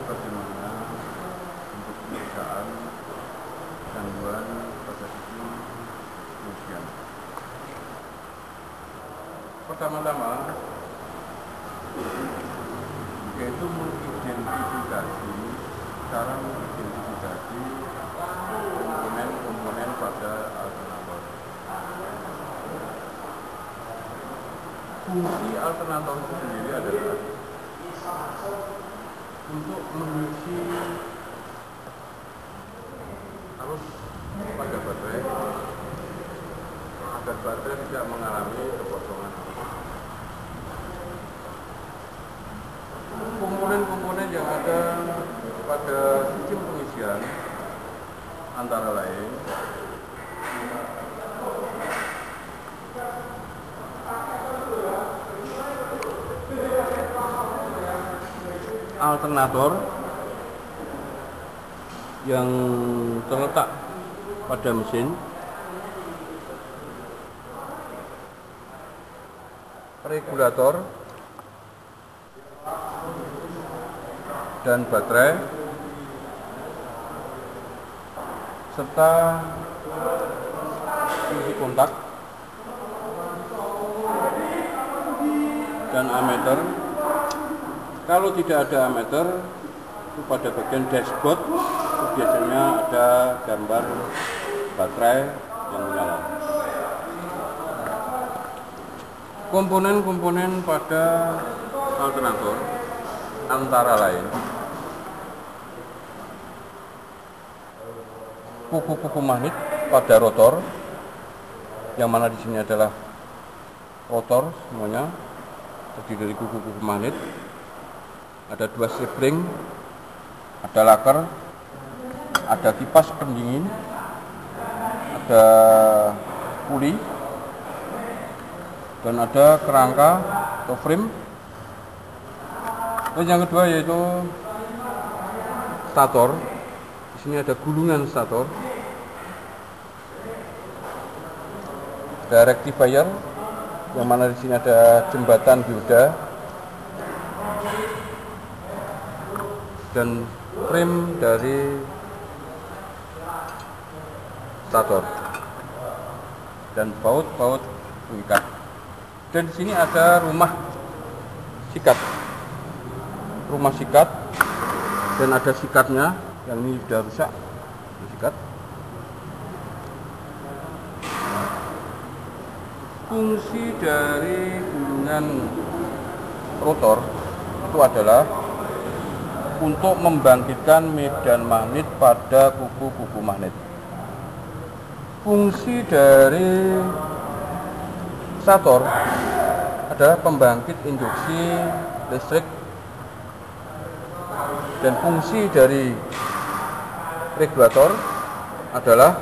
bagaimana untuk pemeriksaan gangguan pada sisi pengungsian. Pertama-tama yaitu mengidentifikasi, cara mengidentifikasi komponen-komponen pada alternator. Fungsi alternator itu sendiri adalah untuk mengisi arus pada baterai agar baterai tidak mengalami kekosongan. Komponen-komponen yang ada pada sistem pengisian antara lain alternator yang terletak pada mesin, regulator dan baterai, serta kunci kontak dan ammeter. Kalau tidak ada ammeter, itu pada bagian dashboard itu biasanya ada gambar baterai yang menyala. Komponen-komponen pada alternator antara lain kuku-kuku magnet pada rotor, yang mana di sini adalah rotor semuanya terdiri dari kuku-kuku magnet. Ada 2 spring, ada laker, ada kipas pendingin, ada puli, dan ada kerangka atau frame. Dan yang kedua yaitu stator. Di sini ada gulungan stator, ada rectifier, yang mana di sini ada jembatan dioda, dan frame dari stator dan baut-baut pengikat. Dan di sini ada rumah sikat, dan ada sikatnya yang ini sudah rusak, sikat. Fungsi dari gulungan rotor itu adalah untuk membangkitkan medan magnet pada kuku-kuku magnet. Fungsi dari stator adalah pembangkit induksi listrik, dan fungsi dari regulator adalah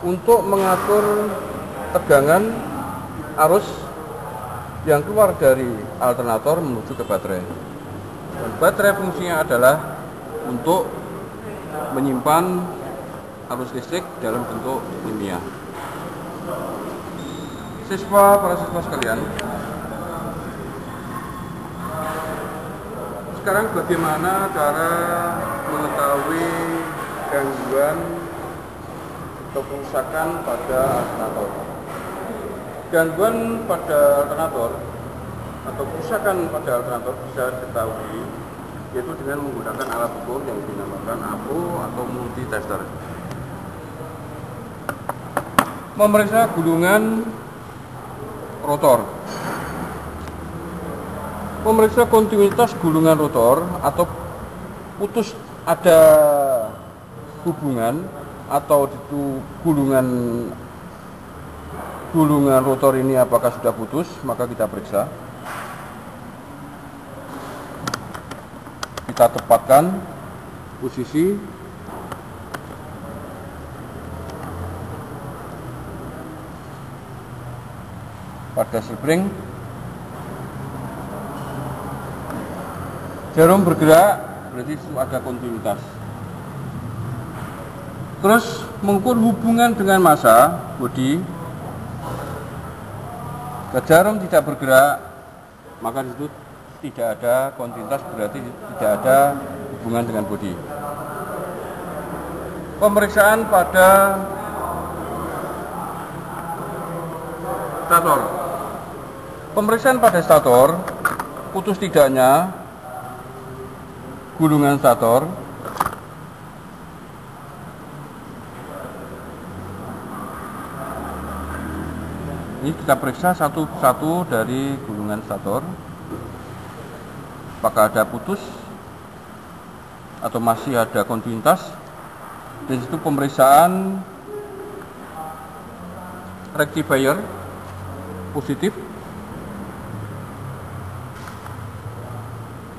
untuk mengatur tegangan arus yang keluar dari alternator menuju ke baterai. Dan baterai fungsinya adalah untuk menyimpan arus listrik dalam bentuk kimia. Para siswa sekalian, sekarang bagaimana cara mengetahui gangguan atau kerusakan pada alternator? Gangguan pada alternator atau kerusakan pada alternator bisa diketahui yaitu dengan menggunakan alat ukur yang dinamakan APO atau multitester. Memeriksa gulungan rotor, memeriksa kontinuitas gulungan rotor atau putus ada hubungan atau itu gulungan rotor ini apakah sudah putus, maka kita periksa. Kita tepatkan posisi pada spring. Jarum bergerak berarti ada kontinuitas. Terus mengukur hubungan dengan massa bodi. Jika jarum tidak bergerak, maka disebut tidak ada kontinuitas, berarti tidak ada hubungan dengan bodi. Pemeriksaan pada stator. Pemeriksaan pada stator, putus tidaknya gulungan stator. Ini kita periksa satu-satu dari gulungan stator. Apakah ada putus atau masih ada kontinuitas. Di situ pemeriksaan rectifier positif.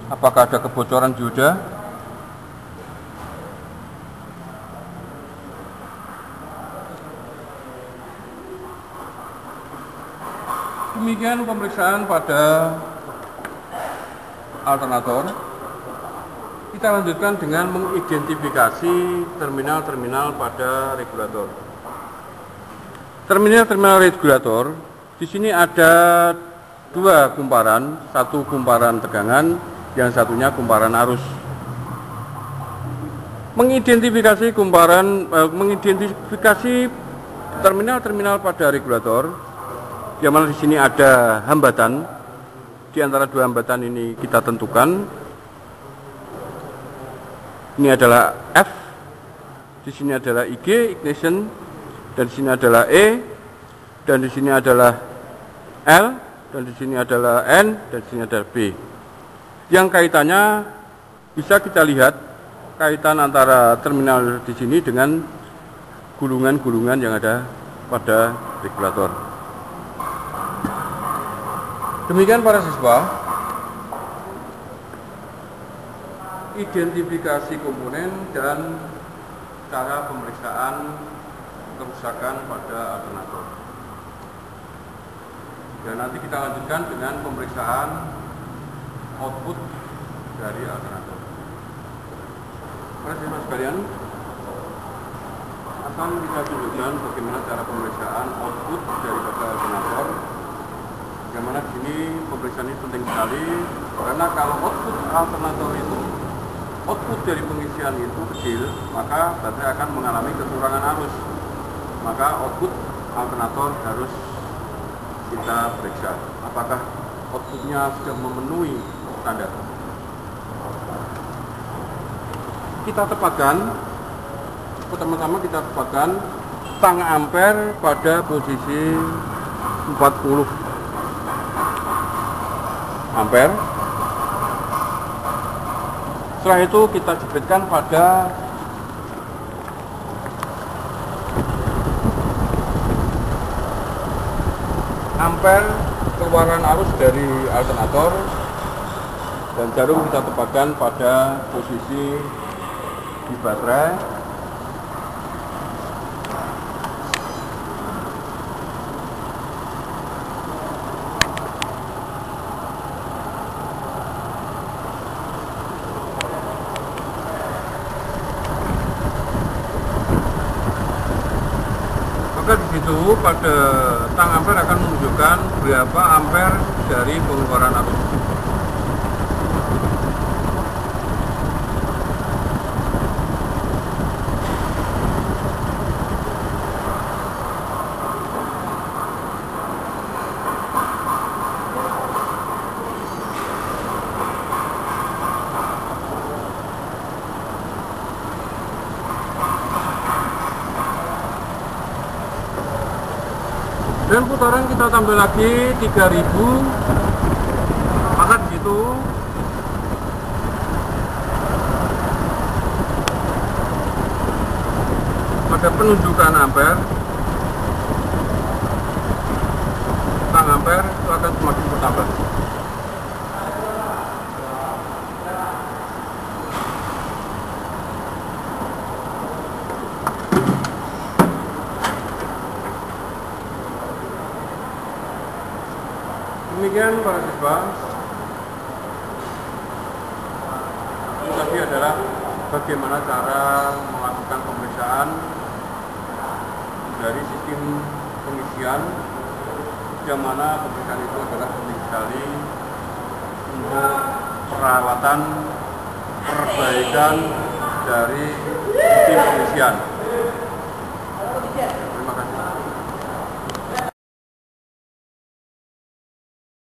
Apakah ada kebocoran dioda? Demikian pemeriksaan pada alternator. Kita lanjutkan dengan mengidentifikasi terminal-terminal pada regulator. Terminal-terminal regulator, di sini ada dua kumparan, satu kumparan tegangan, yang satunya kumparan arus. Mengidentifikasi terminal-terminal pada regulator, yang mana di sini ada hambatan. Di antara dua hambatan ini kita tentukan. Ini adalah F, di sini adalah IG ignition, dan di sini adalah E, dan di sini adalah L, dan di sini adalah N, dan di sini adalah B. Yang kaitannya bisa kita lihat kaitan antara terminal di sini dengan gulungan-gulungan yang ada pada regulator. Demikian para siswa, identifikasi komponen dan cara pemeriksaan kerusakan pada alternator. Dan nanti kita lanjutkan dengan pemeriksaan output dari alternator. Para siswa sekalian, akan kita tunjukkan bagaimana cara pemeriksaan output daripada alternator. Yang mana di sini pemeriksaan ini penting sekali, karena kalau output alternator itu, output dari pengisian itu kecil, maka baterai akan mengalami kekurangan arus. Maka output alternator harus kita periksa apakah outputnya sudah memenuhi standar. Kita tepatkan, pertama-tama kita tepatkan tang ampere pada posisi 40 ampere. Setelah itu kita jepitkan pada ampere keluaran arus dari alternator, dan jarum kita tepatkan pada posisi di baterai. Maka di situ pada tang ampere akan menunjukkan berapa ampere dari pengeluaran arus. Dan putaran kita tambah lagi 3000, maka di situ pada penunjukan ampere, tang ampere itu akan semakin bertambah. Demikian para siswa, ini tadi adalah bagaimana cara melakukan pemeriksaan dari sistem pengisian, yang mana pemeriksaan itu adalah penting sekali untuk perawatan perbaikan dari tim pengisian.